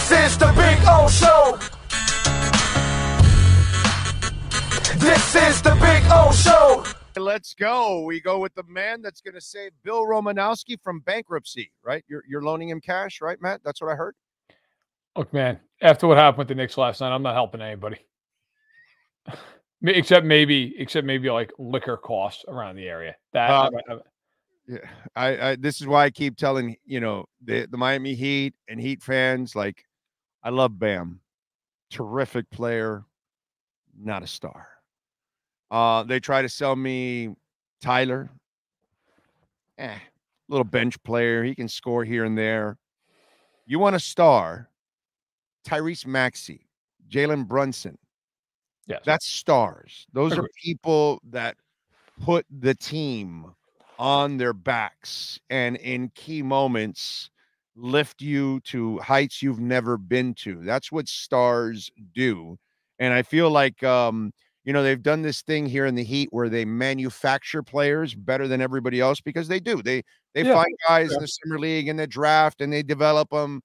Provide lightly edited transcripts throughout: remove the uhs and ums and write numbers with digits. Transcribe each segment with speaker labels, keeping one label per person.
Speaker 1: This is the Big O Show. This is the Big O Show.
Speaker 2: Let's go. We go with the man that's going to save Bill Romanowski from bankruptcy, right? You're loaning him cash, right, Matt? That's what I heard.
Speaker 3: Look, man, after what happened with the Knicks last night, I'm not helping anybody. Except maybe like liquor costs around the area.
Speaker 2: I this is why I keep telling, the Miami Heat and Heat fans, like, I love Bam. Terrific player, not a star. They try to sell me Tyler. Little bench player. He can score here and there. You want a star, Tyrese Maxey, Jalen Brunson.
Speaker 3: Yes.
Speaker 2: That's stars. Those are people that put the team on their backs and in key moments lift you to heights you've never been to. That's what stars do. And I feel like, they've done this thing here in the Heat where they manufacture players better than everybody else because they do. They find guys in the summer league and they draft and they develop them.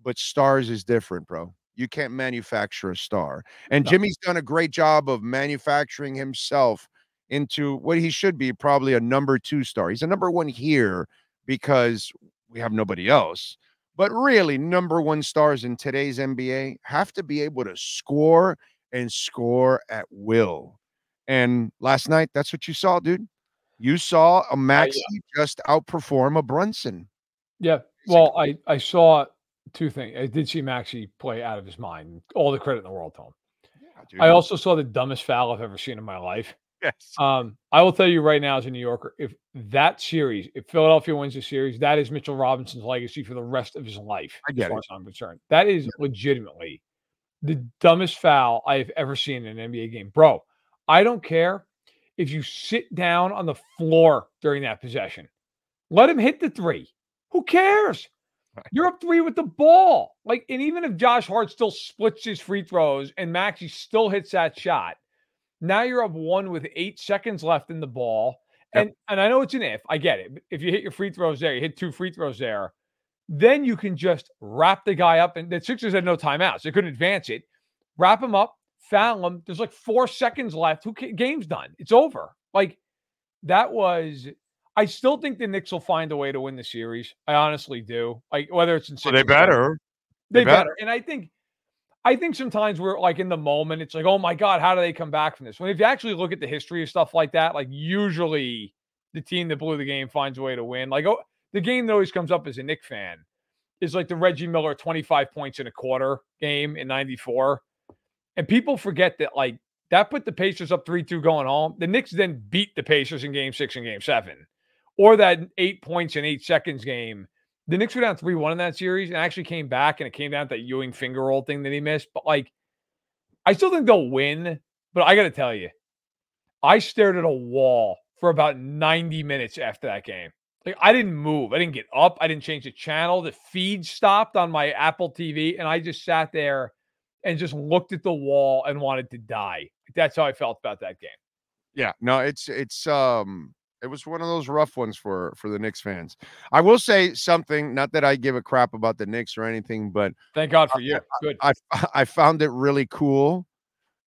Speaker 2: But stars is different, bro. You can't manufacture a star. And Jimmy's done a great job of manufacturing himself into what he should be, probably a number 2 star. He's a number 1 here because we have nobody else. But really, number 1 stars in today's NBA have to be able to score and score at will. And last night, that's what you saw, dude. You saw a Maxey just outperform a Brunson.
Speaker 3: Yeah. Well, I saw 2 things. I did see Maxey play out of his mind. All the credit in the world to him. Yeah, dude. I also saw the dumbest foul I've ever seen in my life.
Speaker 2: Yes.
Speaker 3: I will tell you right now as a New Yorker, if Philadelphia wins the series, that is Mitchell Robinson's legacy for the rest of his life. As far as I'm concerned. That is legitimately the dumbest foul I've ever seen in an NBA game. Bro, I don't care if you sit down on the floor during that possession. Let him hit the 3. Who cares? You're up 3 with the ball. And even if Josh Hart still splits his free throws and Maxey still hits that shot, now you're up 1 with 8 seconds left in the ball. Yep. And I know it's an if. I get it. If you hit your free throws there, you hit 2 free throws there, then you can just wrap the guy up. And the Sixers had no timeouts. They couldn't advance it. Wrap him up, foul him. There's 4 seconds left. Game's done. It's over. I still think the Knicks will find a way to win the series. I honestly do. Whether it's in 6
Speaker 2: they better.
Speaker 3: They better. And I think sometimes we're in the moment, it's oh my God, how do they come back from this? When if you actually look at the history of stuff like that, usually the team that blew the game finds a way to win. The game that always comes up as a Knicks fan is the Reggie Miller 25 points in a quarter game in 94. And people forget that that put the Pacers up 3-2 going home. The Knicks then beat the Pacers in game 6 and game 7. Or that 8 points in 8 seconds game. The Knicks were down 3-1 in that series and actually came back, and it came down to that Ewing finger roll thing that he missed. But I still think they'll win. But I got to tell you, I stared at a wall for about 90 minutes after that game. I didn't move. I didn't get up. I didn't change the channel. The feed stopped on my Apple TV, and I just sat there and just looked at the wall and wanted to die. That's how I felt about that game.
Speaker 2: Yeah, no, it was one of those rough ones for the Knicks fans. I will say something, not that I give a crap about the Knicks or anything, but
Speaker 3: thank God for you. Good.
Speaker 2: I found it really cool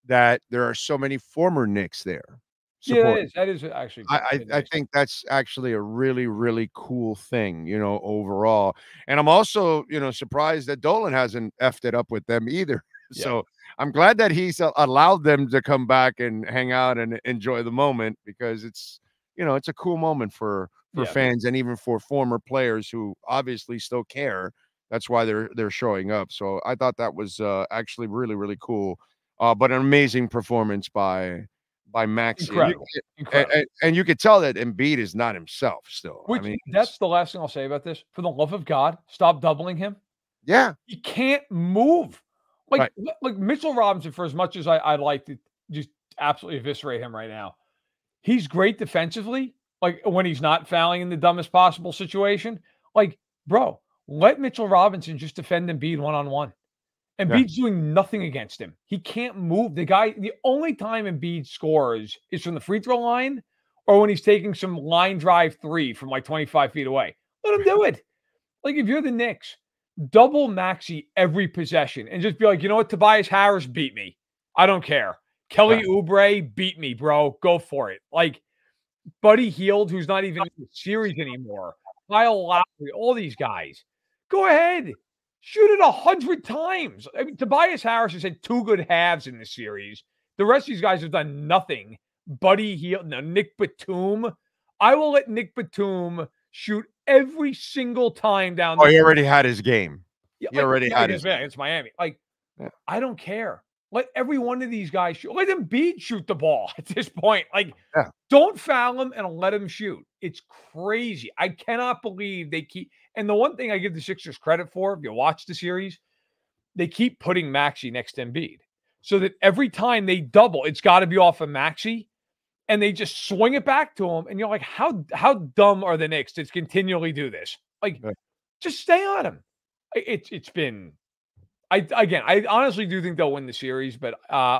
Speaker 2: that there are so many former Knicks there.
Speaker 3: Yeah, that is actually.
Speaker 2: I think that's actually a really, really cool thing, overall. And I'm also, surprised that Dolan hasn't effed it up with them either. Yeah. So I'm glad that he's allowed them to come back and hang out and enjoy the moment, because it's a cool moment for fans and even for former players who obviously still care. That's why they're showing up. So I thought that was actually really, really cool. But an amazing performance by Maxey.
Speaker 3: Incredible.
Speaker 2: And you could tell that Embiid is not himself still.
Speaker 3: That's the last thing I'll say about this. For the love of God, stop doubling him.
Speaker 2: Yeah.
Speaker 3: He can't move. Mitchell Robinson, for as much as I'd like to just absolutely eviscerate him right now, he's great defensively, when he's not fouling in the dumbest possible situation. Bro, let Mitchell Robinson just defend Embiid one-on-one. Embiid's doing nothing against him. He can't move. The only time Embiid scores is from the free throw line or when he's taking some line drive 3 from 25 feet away. Let him do it. If you're the Knicks, double Maxey every possession and just be like, you know what? Tobias Harris beat me. I don't care. Kelly Oubre beat me, bro. Go for it. Like Buddy Hield, who's not even in the series anymore. Kyle Lowry, all these guys. Go ahead. Shoot it 100 times. I mean, Tobias Harris has had 2 good halves in this series. The rest of these guys have done nothing. Buddy Hield, no, Nick Batum. I will let Nick Batum shoot every single time down
Speaker 2: the he already had his game.
Speaker 3: Yeah,
Speaker 2: he already had his
Speaker 3: game. It's Miami. Like, I don't care. Let every one of these guys shoot. Let Embiid shoot the ball at this point. Like, don't foul him and let him shoot. It's crazy. I cannot believe they keep. And the one thing I give the Sixers credit for, if you watch the series, they keep putting Maxey next to Embiid, so that every time they double, it's got to be off of Maxey, and they just swing it back to him. And you're like, how dumb are the Knicks to continually do this? Like, just stay on him. It's been. I honestly do think they'll win the series, but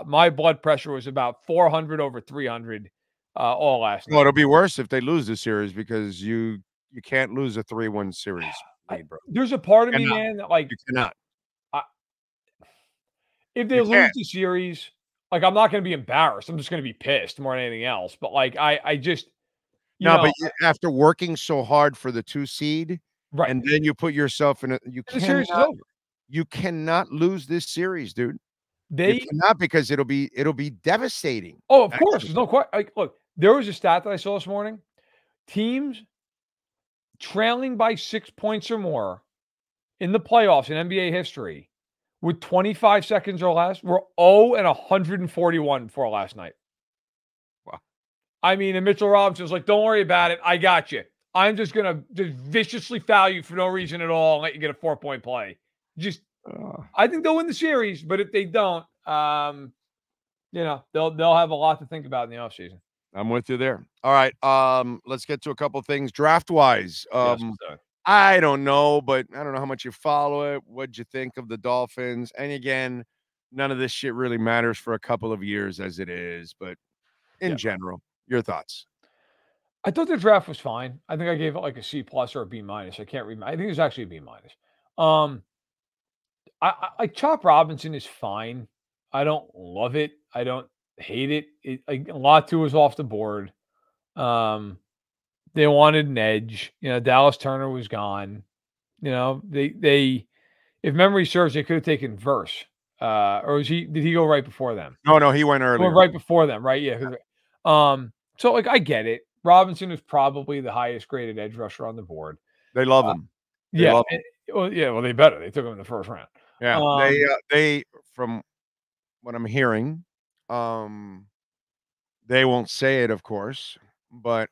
Speaker 3: my blood pressure was about 400 over 300 all last night.
Speaker 2: Well, it'll be worse if they lose the series because you can't lose a 3-1 series lead, bro.
Speaker 3: There's a part of me, man, that like
Speaker 2: you cannot.
Speaker 3: If they lose the series, like I'm not going to be embarrassed. I'm just going to be pissed more than anything else. But like I just
Speaker 2: but after working so hard for the 2 seed, and then you put yourself in
Speaker 3: the series is over.
Speaker 2: You cannot lose this series, dude. You cannot, because it'll be devastating.
Speaker 3: Oh, of course. There's no question. Like, look, there was a stat that I saw this morning. Teams trailing by 6 points or more in the playoffs in NBA history with 25 seconds or less were 0-141 for last night.
Speaker 2: Wow.
Speaker 3: I mean, and Mitchell Robinson's like, don't worry about it. I got you. I'm just going to just viciously foul you for no reason at all and let you get a 4-point play. Just, I think they'll win the series, but if they don't, they'll have a lot to think about in the offseason.
Speaker 2: I'm with you there. All right, let's get to a couple things draft wise. I don't know, but I don't know how much you follow it. What'd you think of the Dolphins? And again, none of this shit really matters for a couple of years as it is, but in general, your thoughts?
Speaker 3: I thought the draft was fine. I think I gave it like a C+ or a B-. I can't read. I think it was actually a B-. I Chop Robinson is fine. I don't love it. I don't hate it. Latu was off the board. They wanted an edge. Dallas Turner was gone. They if memory serves, they could have taken Verse. Or did he go right before them?
Speaker 2: No, he went earlier.
Speaker 3: Right before them, right? Yeah. So like I get it. Robinson is probably the highest graded edge rusher on the board.
Speaker 2: They love him.
Speaker 3: Well, they better. They took him in the first round.
Speaker 2: Yeah, they from what I'm hearing, they won't say it, of course, but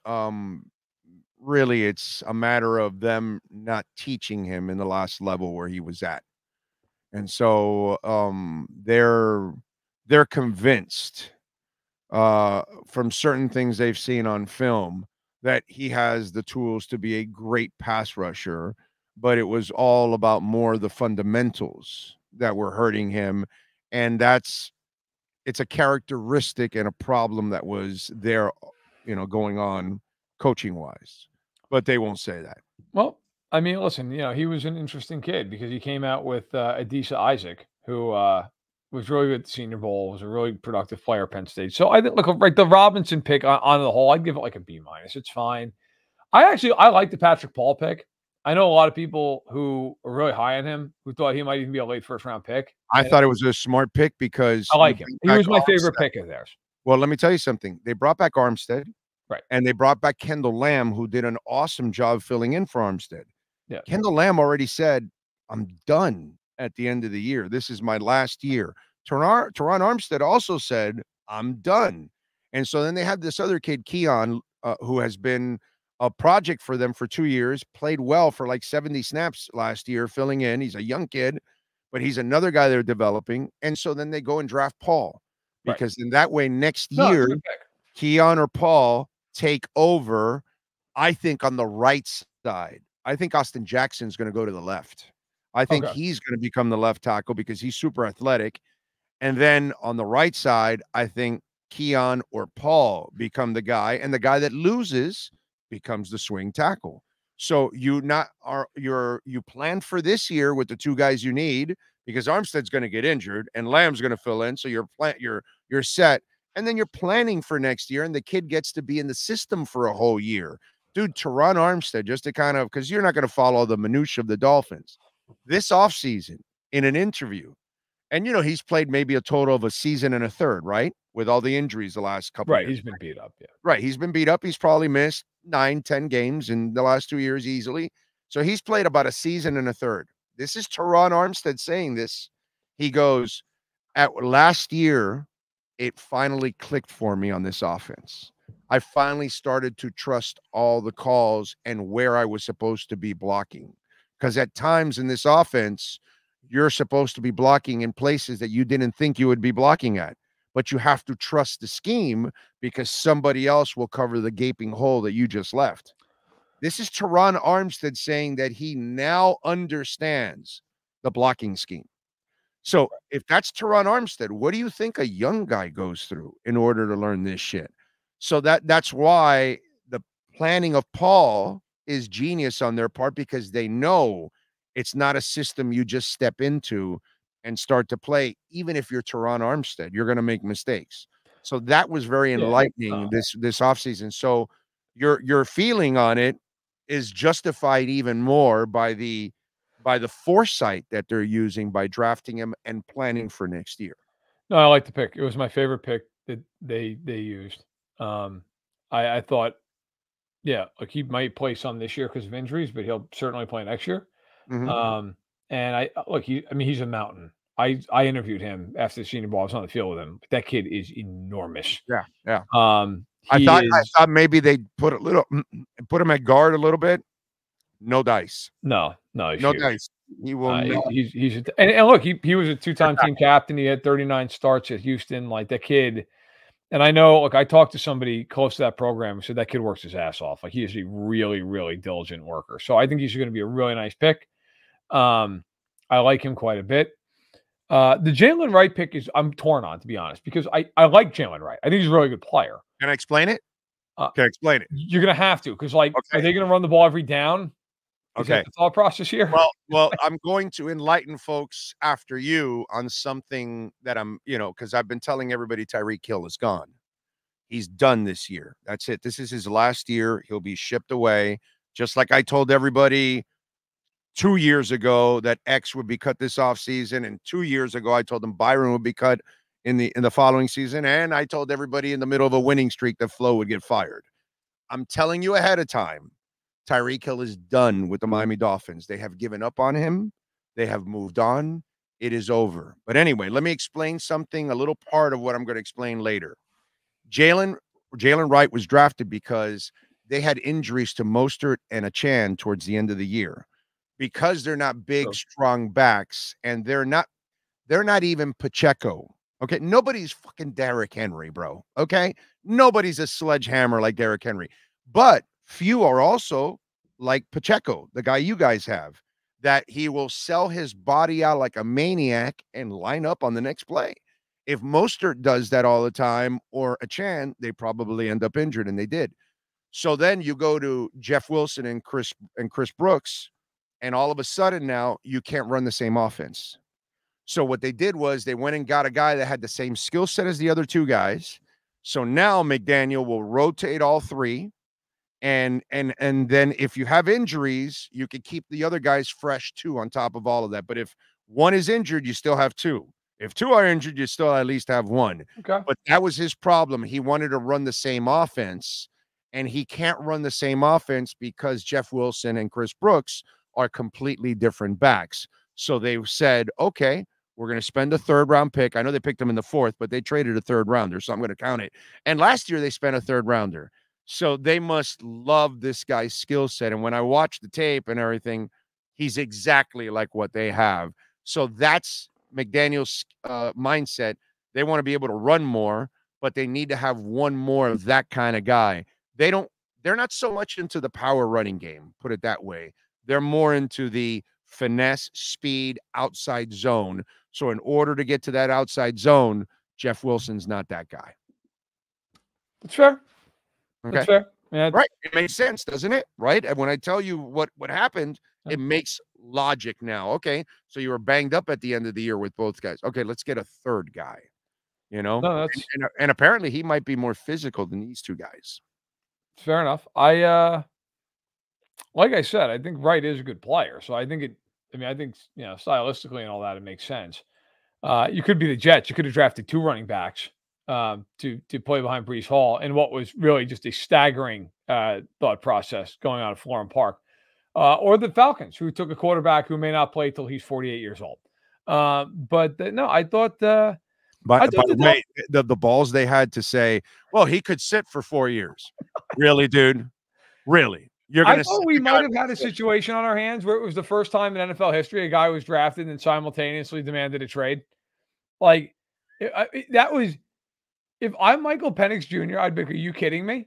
Speaker 2: really it's a matter of them not teaching him in the last level where he was at. And so they're convinced from certain things they've seen on film that he has the tools to be a great pass rusher, but it was all about more the fundamentals that were hurting him. And it's a characteristic and a problem that was there, going on coaching wise, but they won't say that.
Speaker 3: Well, I mean, listen, he was an interesting kid because he came out with Adisa Isaac, who was really good at the Senior Bowl, was a really productive player at Penn State. So I think, look, right, the Robinson pick on the whole, I'd give it like a B-. It's fine. I like the Patrick Paul pick. I know a lot of people who are really high on him who thought he might even be a late first round pick.
Speaker 2: I thought it was a smart pick because
Speaker 3: I like him. He was my favorite pick of theirs.
Speaker 2: Well, let me tell you something. They brought back Armstead.
Speaker 3: Right.
Speaker 2: And they brought back Kendall Lamb, who did an awesome job filling in for Armstead.
Speaker 3: Yeah.
Speaker 2: Kendall Lamb already said, I'm done at the end of the year. This is my last year. Teron Armstead also said, I'm done. And so then they have this other kid, Keon, who has been a project for them for 2 years, played well for like 70 snaps last year, filling in. He's a young kid, but he's another guy they're developing. And so then they go and draft Paul, because in that way next year, Keon or Paul take over, I think, on the right side. I think Austin Jackson's going to go to the left. I think he's going to become the left tackle because he's super athletic. And then on the right side, I think Keon or Paul become the guy, and the guy that loses becomes the swing tackle. So you plan for this year with the two guys you need because Armstead's going to get injured and Lamb's going to fill in. So you're set. And then you're planning for next year, and the kid gets to be in the system for a whole year. Dude, Teron Armstead, just to kind of, because you're not going to follow the minutia of the Dolphins. This offseason, in an interview, and he's played maybe a total of a season and a third, right? With all the injuries the last couple of years.
Speaker 3: Right, he's been beat up, yeah.
Speaker 2: Right, he's been beat up. He's probably missed 9-10 games in the last 2 years easily. So he's played about a season and a third. This is Teron Armstead saying this. He goes, at last year, it finally clicked for me on this offense. I finally started to trust all the calls and where I was supposed to be blocking. Because at times in this offense, you're supposed to be blocking in places that you didn't think you would be blocking at. But you have to trust the scheme because somebody else will cover the gaping hole that you just left. This is Teron Armstead saying that he now understands the blocking scheme. So if that's Teron Armstead, what do you think a young guy goes through in order to learn this shit? So that's why the planning of Paul is genius on their part, because they know it's not a system you just step into and start to play. Even if you're Teron Armstead, you're going to make mistakes. So that was very enlightening this offseason. So your feeling on it is justified even more by the foresight that they're using by drafting him and planning for next year.
Speaker 3: No, I like the pick. It was my favorite pick that they used. I thought, like he might play some this year because of injuries, but he'll certainly play next year.
Speaker 2: Mm-hmm.
Speaker 3: And he's a mountain. I interviewed him after the Senior Bowl. I was on the field with him. That kid is enormous.
Speaker 2: Yeah.
Speaker 3: I
Speaker 2: thought maybe they'd put him at guard a little bit. No dice.
Speaker 3: No
Speaker 2: dice. He will not.
Speaker 3: He's and look, he was a two-time team captain. He had 39 starts at Houston. Like that kid. And I know, look, I talked to somebody close to that program who said that kid works his ass off. Like he is a really, really diligent worker. So I think he's going to be a really nice pick. I like him quite a bit. The Jalen Wright pick I'm torn on, to be honest, because I like Jalen Wright. I think he's a really good player.
Speaker 2: Can I explain it? Can I explain it?
Speaker 3: You're going to have to, because are they going to run the ball every down? Is that the thought process here?
Speaker 2: Well, I'm going to enlighten folks after you on something that because I've been telling everybody Tyreek Hill is gone. He's done this year. That's it. This is his last year. He'll be shipped away. Just like I told everybody 2 years ago that X would be cut this offseason, and 2 years ago I told them Byron would be cut in the following season, and I told everybody in the middle of a winning streak that Flo would get fired. I'm telling you ahead of time, Tyreek Hill is done with the Miami Dolphins. They have given up on him. They have moved on. It is over. But anyway, let me explain something, a little part of what I'm going to explain later. Jalen Wright was drafted because they had injuries to Mostert and Achane towards the end of the year. Because they're not big, strong backs, and they're not even Pacheco. Okay, nobody's fucking Derrick Henry, bro. Okay, nobody's a sledgehammer like Derrick Henry. But few are also like Pacheco, the guy you guys have, that he will sell his body out like a maniac and line up on the next play. If Mostert does that all the time, or Achane, they probably end up injured, and they did. So then you go to Jeff Wilson and Chris Brooks, and all of a sudden now you can't run the same offense. So what they did was they went and got a guy that had the same skill set as the other two guys. So now McDaniel will rotate all three. And then if you have injuries, you can keep the other guys fresh too on top of all of that. But if one is injured, you still have two. If two are injured, you still at least have one.
Speaker 3: Okay.
Speaker 2: But that was his problem. He wanted to run the same offense, and he can't run the same offense because Jeff Wilson and Chris Brooks are completely different backs. So they said, okay, we're going to spend a third-round pick. I know they picked him in the fourth, but they traded a third-rounder, so I'm going to count it. And last year they spent a third-rounder. So they must love this guy's skill set. And when I watch the tape and everything, he's exactly like what they have. So that's McDaniel's mindset. They want to be able to run more, but they need to have one more of that kind of guy. They're not so much into the power running game, put it that way. They're more into the finesse, speed, outside zone. So in order to get to that outside zone, Jeff Wilson's not that guy.
Speaker 3: That's fair.
Speaker 2: Okay.
Speaker 3: That's fair. Yeah,
Speaker 2: Right. It makes sense, doesn't it? Right. And when I tell you what happened,
Speaker 3: Yeah.
Speaker 2: it makes logic now. Okay. So you were banged up at the end of the year with both guys. Okay, let's get a third guy. You know?
Speaker 3: no, that's
Speaker 2: And apparently he might be more physical than these two guys.
Speaker 3: fair enough. Like I said, I think Wright is a good player. So I think I think, stylistically and all that, it makes sense. You could be the Jets. You could have drafted 2 running backs to play behind Breece Hall in what was really just a staggering thought process going on at Florham Park. Or the Falcons, who took a quarterback who may not play till he's 48 years old. No, I thought
Speaker 2: By the way, the balls they had to say, well, he could sit for 4 years. Really, dude? Really? You're
Speaker 3: I
Speaker 2: gonna
Speaker 3: thought we might have had a situation on our hands where it was the first time in NFL history a guy was drafted and simultaneously demanded a trade. Like that was, if I'm Michael Pennix Jr., I'd be like, are you kidding me?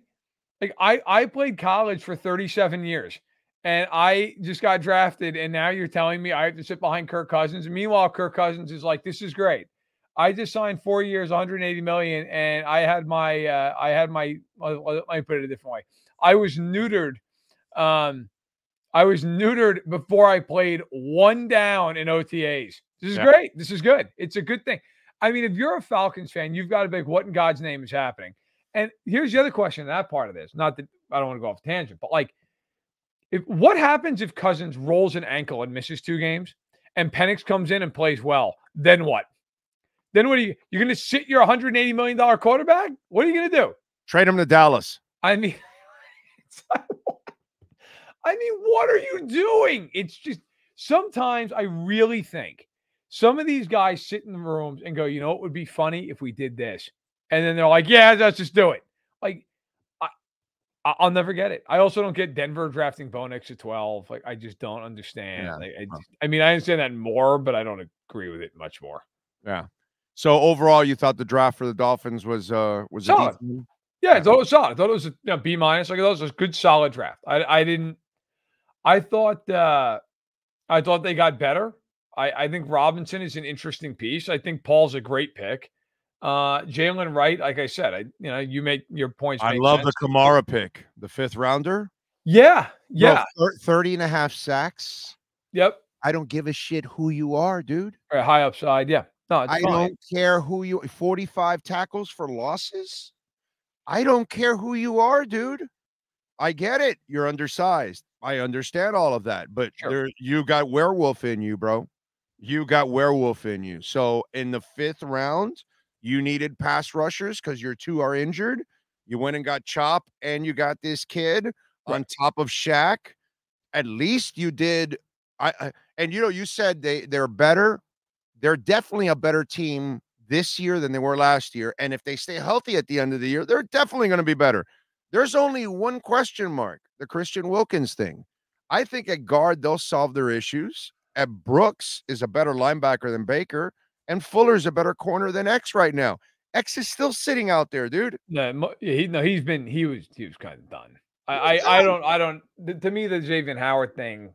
Speaker 3: Like I played college for 37 years and I just got drafted, and now you're telling me I have to sit behind Kirk Cousins. And meanwhile, Kirk Cousins is like, this is great. I just signed 4 years, 180 million, and let me put it a different way. I was neutered. I was neutered before I played 1 down in OTAs. This is great. This is good. It's a good thing. I mean, if you're a Falcons fan, you've got to be like, what in God's name is happening? And here's the other question in that part of this. Not that I don't want to go off tangent, but like, what happens if Cousins rolls an ankle and misses 2 games and Pennix comes in and plays well? Then what? Then what you're going to sit your $180 million quarterback? What are you going to do?
Speaker 2: trade him to Dallas.
Speaker 3: I mean, what are you doing? It's just, sometimes I really think some of these guys sit in the rooms and go, you know, it would be funny if we did this. And then they're like, yeah, let's just do it. Like, I'll never get it. I also don't get Denver drafting Bo Nix at 12. Like, I just don't understand.
Speaker 2: Yeah.
Speaker 3: Like, I understand that more, but I don't agree with it much more.
Speaker 2: Yeah. So overall, you thought the draft for the Dolphins was
Speaker 3: solid.
Speaker 2: a
Speaker 3: Yeah, I thought it was solid. I thought it was a B-. Like, I thought it was a good, solid draft. I thought they got better. I think Robinson is an interesting piece. I think Paul's a great pick. Jalen Wright, like I said, you make your points.
Speaker 2: I love the Kamara pick, the 5th rounder.
Speaker 3: Yeah.
Speaker 2: Bro, 30.5 sacks.
Speaker 3: Yep.
Speaker 2: I don't give a shit who you are, dude.
Speaker 3: Right, high upside. Yeah. No, it's
Speaker 2: I
Speaker 3: fine.
Speaker 2: don't care who you 45 tackles for losses. I don't care who you are, dude. I get it. You're undersized. I understand all of that, but you got werewolf in you, bro. You got werewolf in you. So in the 5th round, you needed pass rushers because your 2 are injured. You went and got Chop, and you got this kid on top of Shaq. At least you did. And you said they're better. They're definitely a better team this year than they were last year. And if they stay healthy at the end of the year, they're definitely going to be better. There's only one question mark, the Christian Wilkins thing. I think at guard, they'll solve their issues. At Brooks is a better linebacker than Baker, and Fuller's a better corner than X right now. X is still sitting out there, dude.
Speaker 3: He was kind of done. I don't. To me, the Xavier Howard thing,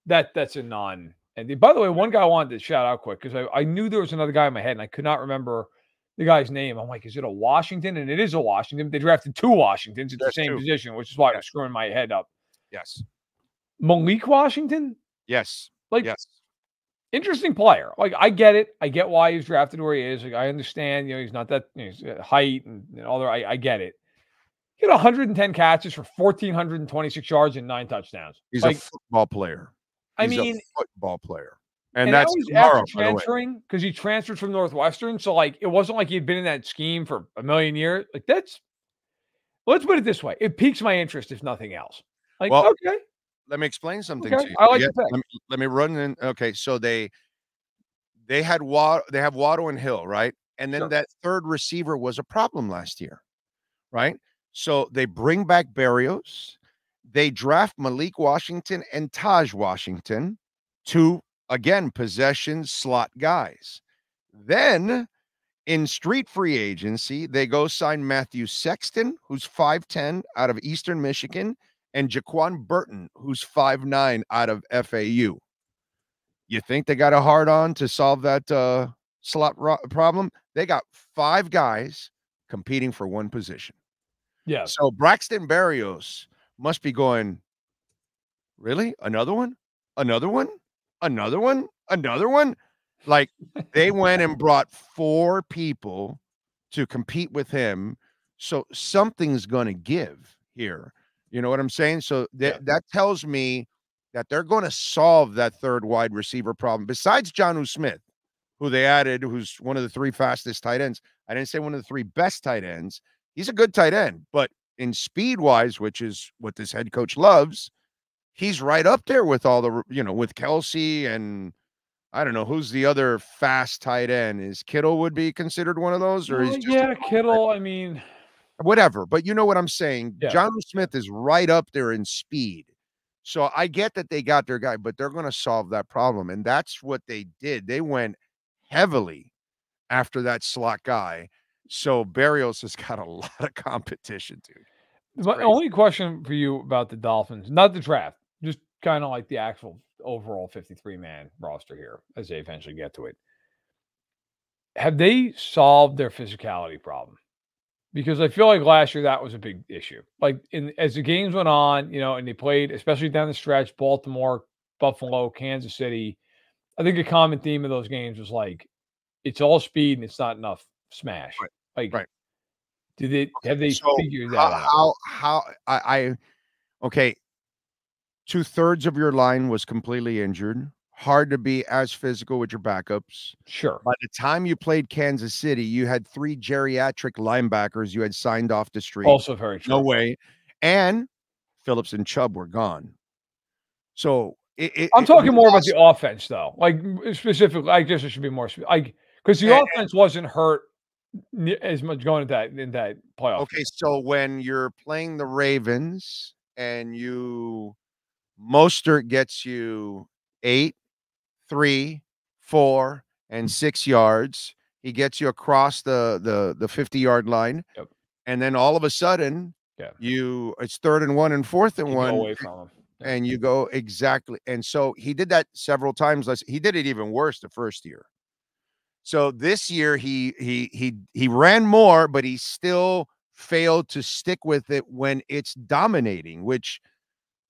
Speaker 3: that's a non. And by the way, one guy I wanted to shout out quick because I knew there was another guy in my head and I could not remember the guy's name. I'm like, is it a Washington? And it is a Washington. They drafted 2 Washingtons at the same position, which is why it was screwing my head up.
Speaker 2: Yes.
Speaker 3: Malik Washington?
Speaker 2: Yes.
Speaker 3: Yes. Interesting player. Like, I get it. I get why he's drafted where he is. Like, I understand, he's not that he's height and all that. I get it. He had 110 catches for 1,426 yards and 9 touchdowns.
Speaker 2: He's a football player. He's
Speaker 3: a
Speaker 2: football player. And that's
Speaker 3: after transferring, because he transferred from Northwestern. So, like, it wasn't like he'd been in that scheme for a million years. Like, let's put it this way. It piques my interest, if nothing else. Like, okay.
Speaker 2: Let me explain something to you.
Speaker 3: I like the pick.
Speaker 2: Let me run in. Okay, so they have Waddle and Hill, right? And then that 3rd receiver was a problem last year, right? So they bring back Berrios. They draft Malik Washington and Taj Washington, 2, again, possession slot guys. Then in street free agency, they go sign Matthew Sexton, who's 5'10", out of Eastern Michigan, and Jaquan Burton, who's 5'9", out of FAU. You think they got a hard-on to solve that slot problem? They got 5 guys competing for one position.
Speaker 3: Yeah.
Speaker 2: So Braxton Berrios must be going, really? Another one? Another one? Another one? Another one? Like, they went and brought 4 people to compete with him. So something's going to give here. You know what I'm saying? So that tells me that they're going to solve that third wide receiver problem. Besides Jonnu Smith, who they added, who's one of the 3 fastest tight ends. I didn't say one of the 3 best tight ends. He's a good tight end, but in speed wise, which is what this head coach loves, he's right up there with all the, with Kelsey and I don't know who's the other fast tight end. Is Kittle would be considered one of those, or is just
Speaker 3: Kittle? I mean,
Speaker 2: whatever. But you know what I'm saying.
Speaker 3: Yeah.
Speaker 2: Jonnu Smith is right up there in speed. So I get that they got their guy, but they're going to solve that problem, and that's what they did. They went heavily after that slot guy. So Berrios has got a lot of competition, dude.
Speaker 3: my only question for you about the Dolphins, not the draft, just kind of like the actual overall 53-man roster here as they eventually get to it. Have they solved their physicality problem? Because I feel like last year that was a big issue. Like as the games went on, and they played, especially down the stretch, Baltimore, Buffalo, Kansas City. I think a common theme of those games was like, it's all speed and it's not enough smash.
Speaker 2: Right.
Speaker 3: Like, have they figured that
Speaker 2: out? Okay. 2/3 of your line was completely injured. Hard to be as physical with your backups.
Speaker 3: Sure.
Speaker 2: By the time you played Kansas City, you had 3 geriatric linebackers you had signed off the street.
Speaker 3: Also very true.
Speaker 2: No way. And Phillips and Chubb were gone. So
Speaker 3: I'm talking more about the offense, though. Like specifically, I guess it should be more like because the offense wasn't hurt as much going in that playoff.
Speaker 2: Okay, so when you're playing the Ravens and Mostert gets you 8, 3, 4, and 6 yards. He gets you across the 50-yard line.
Speaker 3: Yep.
Speaker 2: And then all of a sudden, it's 3rd and 1 and 4th and 1.
Speaker 3: Go away from him. Yeah.
Speaker 2: And you go exactly. And so he did that several times. He did it even worse the first year. So this year he ran more, but he still failed to stick with it when it's dominating, which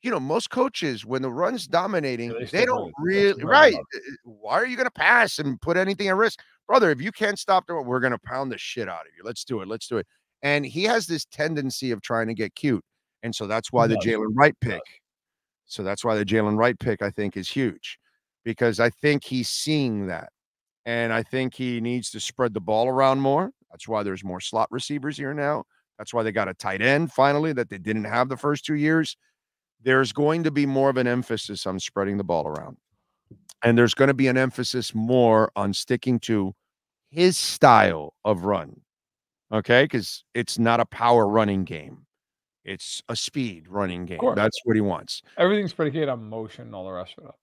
Speaker 2: most coaches, when the run's dominating, they don't really, right. Why are you going to pass and put anything at risk? Brother, if you can't stop the run, we're going to pound the shit out of you. Let's do it. And he has this tendency of trying to get cute. And so that's why the Jalen Wright pick. So that's why the Jalen Wright pick, I think, is huge. Because I think he's seeing that. And I think he needs to spread the ball around more. That's why there's more slot receivers here now. That's why they got a tight end finally that they didn't have the first 2 years. There's going to be more of an emphasis on spreading the ball around. And there's going to be an emphasis more on sticking to his style of run. Okay? Because it's not a power running game. It's a speed running game. That's what he wants.
Speaker 3: Everything's predicated on motion and all the rest of it.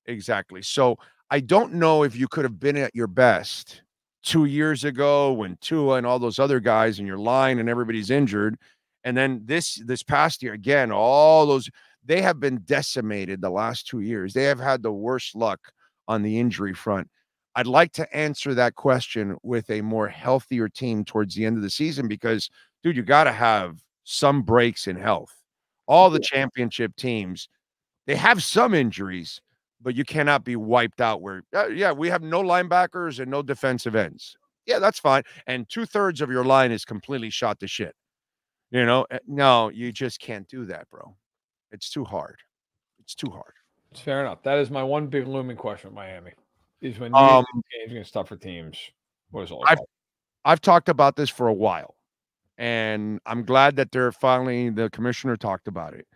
Speaker 2: Exactly. So I don't know if you could have been at your best 2 years ago when Tua and all those other guys in your line and everybody's injured. And then this past year, again, all those, they have been decimated the last 2 years. They have had the worst luck on the injury front. I'd like to answer that question with a more healthier team towards the end of the season because, dude, you got to have some breaks in health. All the championship teams, they have some injuries, but you cannot be wiped out where, we have no linebackers and no defensive ends. Yeah, that's fine. And 2/3 of your line is completely shot to shit. No, you just can't do that, bro. It's too hard. It's
Speaker 3: fair enough. That is my one big looming question with Miami. Is when games going to stop for teams. What is all
Speaker 2: I've talked about this for a while. And I'm glad that the commissioner talked about it.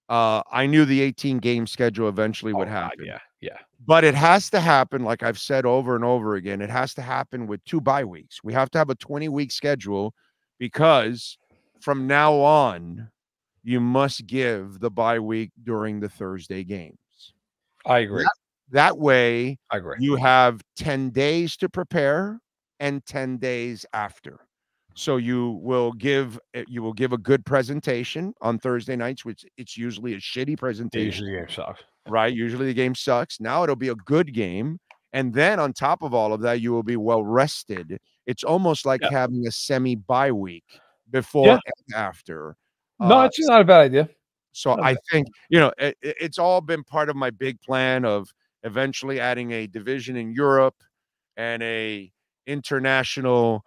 Speaker 2: I knew the 18-game schedule eventually would happen.
Speaker 3: Yeah.
Speaker 2: But it has to happen, like I've said over and over again, it has to happen with 2 bye weeks. We have to have a 20-week schedule because from now on, you must give the bye week during the Thursday games.
Speaker 3: I agree.
Speaker 2: That way,
Speaker 3: I agree.
Speaker 2: You have 10 days to prepare and 10 days after. So you will give a good presentation on Thursday nights, which it's usually a shitty presentation.
Speaker 3: Usually the game sucks.
Speaker 2: Right? Usually the game sucks. Now it'll be a good game. And then on top of all of that, you will be well rested. It's almost like having a semi-bye week before and after.
Speaker 3: No, it's not a bad idea.
Speaker 2: So I think, it's all been part of my big plan of eventually adding a division in Europe and a international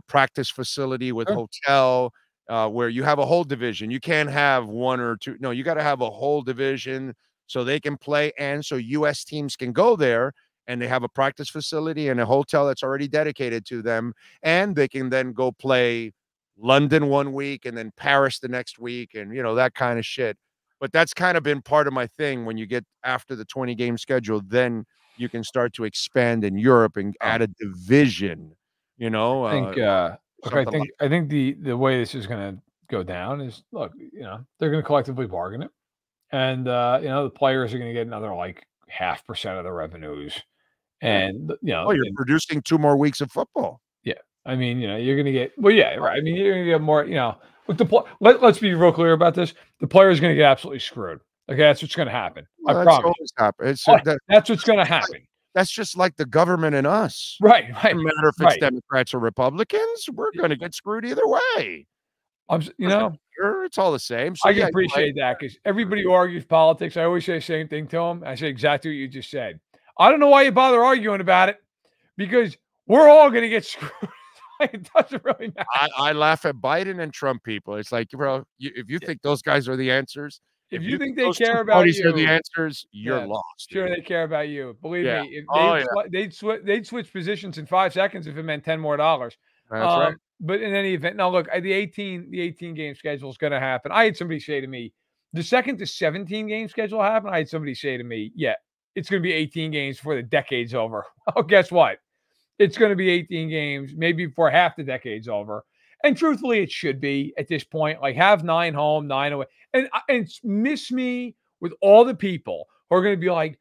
Speaker 2: practice facility with hotel, where you have a whole division. You can't have one or two. No, you got to have a whole division so they can play, and so U.S. teams can go there, and they have a practice facility and a hotel that's already dedicated to them, and they can then go play London one week and then Paris the next week, and that kind of shit. But that's kind of been part of my thing. When you get after the 20-game schedule, then you can start to expand in Europe and add a division.
Speaker 3: I think the way this is going to go down is, look, they're going to collectively bargain it, and the players are going to get another like 0.5% of the revenues, and
Speaker 2: you're producing 2 more weeks of football.
Speaker 3: Yeah, I mean, you're going to get right. I mean, you're going to get more. With let's be real clear about this. The player is going to get absolutely screwed. Okay, that's what's going to happen.
Speaker 2: Well,
Speaker 3: I promise. That's what's going to happen.
Speaker 2: That's just like the government and us.
Speaker 3: Right.
Speaker 2: No matter if it's Democrats or Republicans, we're going to get screwed either way. It's all the same. So
Speaker 3: I can appreciate that, because everybody who argues politics, I always say the same thing to them. I say exactly what you just said. I don't know why you bother arguing about it, because we're all going to get screwed. It doesn't really matter.
Speaker 2: I laugh at Biden and Trump people. It's like, bro, if you think those guys are the answers,
Speaker 3: if you think they care about you,
Speaker 2: are the answers, you're lost.
Speaker 3: Sure, they care about you. Believe me, if they'd switch positions in 5 seconds if it meant $10 more.
Speaker 2: That's right.
Speaker 3: But in any event, now look, the 18 game schedule is going to happen. I had somebody say to me, the second the 17 game schedule happened, I had somebody say to me, yeah, it's going to be 18 games before the decade's over. Oh, guess what? It's going to be 18 games, maybe before half the decade's over. And truthfully, it should be at this point. Like, have 9 home, 9 away. And miss me with all the people who are going to be like,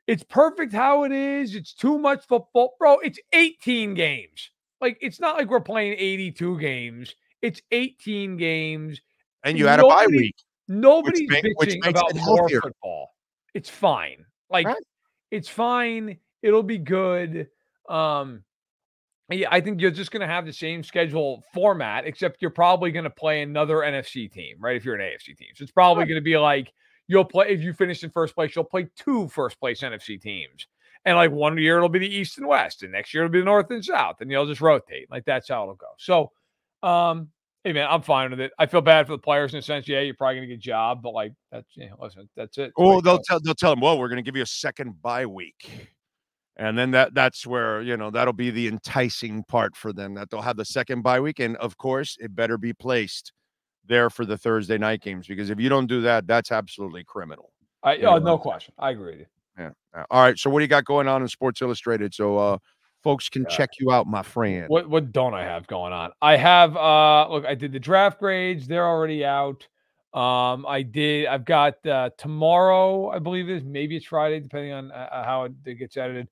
Speaker 3: it's perfect how it is. It's too much football. Bro, it's 18 games. Like, it's not like we're playing 82 games. It's 18 games.
Speaker 2: And you had a bye week.
Speaker 3: Nobody's bitching about more football. It's fine. Like, it's fine. It'll be good. Yeah, I think you're just going to have the same schedule format, except you're probably going to play another NFC team, right? If you're an AFC team. So it's probably going to be like, you'll play, if you finish in first place, you'll play 2 first-place NFC teams. And like one year it'll be the East and West, and next year it'll be the North and South, and you'll just rotate. Like, that's how it'll go. So, hey man, I'm fine with it. I feel bad for the players in a sense. Yeah, you're probably going to get a job, but like, listen, that's it.
Speaker 2: Oh, they'll tell them, well, we're going to give you a second bye week. And then that's where, that'll be the enticing part for them, that they'll have the second bye week. And of course, it better be placed there for the Thursday night games, because if you don't do that, that's absolutely criminal.
Speaker 3: No question. I agree with you.
Speaker 2: Yeah. All right. So what do you got going on in Sports Illustrated? So folks can check you out, my friend.
Speaker 3: What don't I have going on? I have look, I did the draft grades. They're already out. I've got tomorrow, I believe it is, maybe it's Friday, depending on how it gets edited.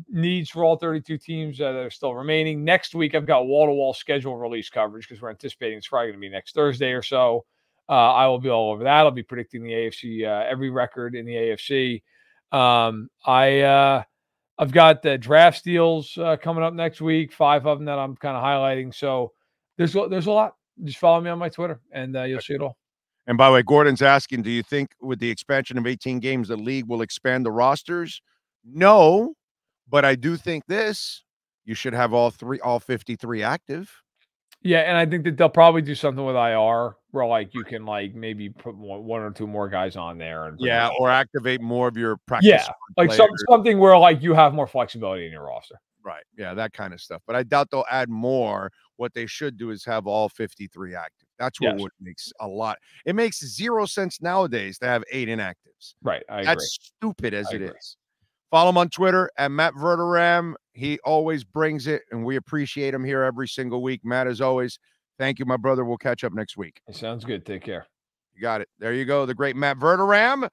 Speaker 3: Needs for all 32 teams that are still remaining. Next week, I've got wall-to-wall schedule release coverage, because we're anticipating it's probably going to be next Thursday or so. I will be all over that. I'll be predicting the AFC, every record in the AFC. I've got the draft deals coming up next week, 5 of them that I'm kind of highlighting. So there's a lot. Just follow me on my Twitter, and you'll see it all.
Speaker 2: And by the way, Gordon's asking, do you think with the expansion of 18 games, the league will expand the rosters? No, but I do think you should have all 53 active.
Speaker 3: Yeah, and I think that they'll probably do something with IR where like you can like maybe put 1 or 2 more guys on there, and
Speaker 2: or activate more of your practice.
Speaker 3: Yeah, like something where like you have more flexibility in your roster.
Speaker 2: Right. Yeah, that kind of stuff. But I doubt they'll add more. What they should do is have all 53 active. That's what would makes a lot. It makes 0 sense nowadays to have 8 inactives.
Speaker 3: Right. I agree.
Speaker 2: That's stupid as it is. Follow him on Twitter at Matt Verderame. He always brings it, and we appreciate him here every single week. Matt, as always, thank you, my brother. We'll catch up next week.
Speaker 3: It sounds good. Take care.
Speaker 2: You got it. There you go. The great Matt Verderame.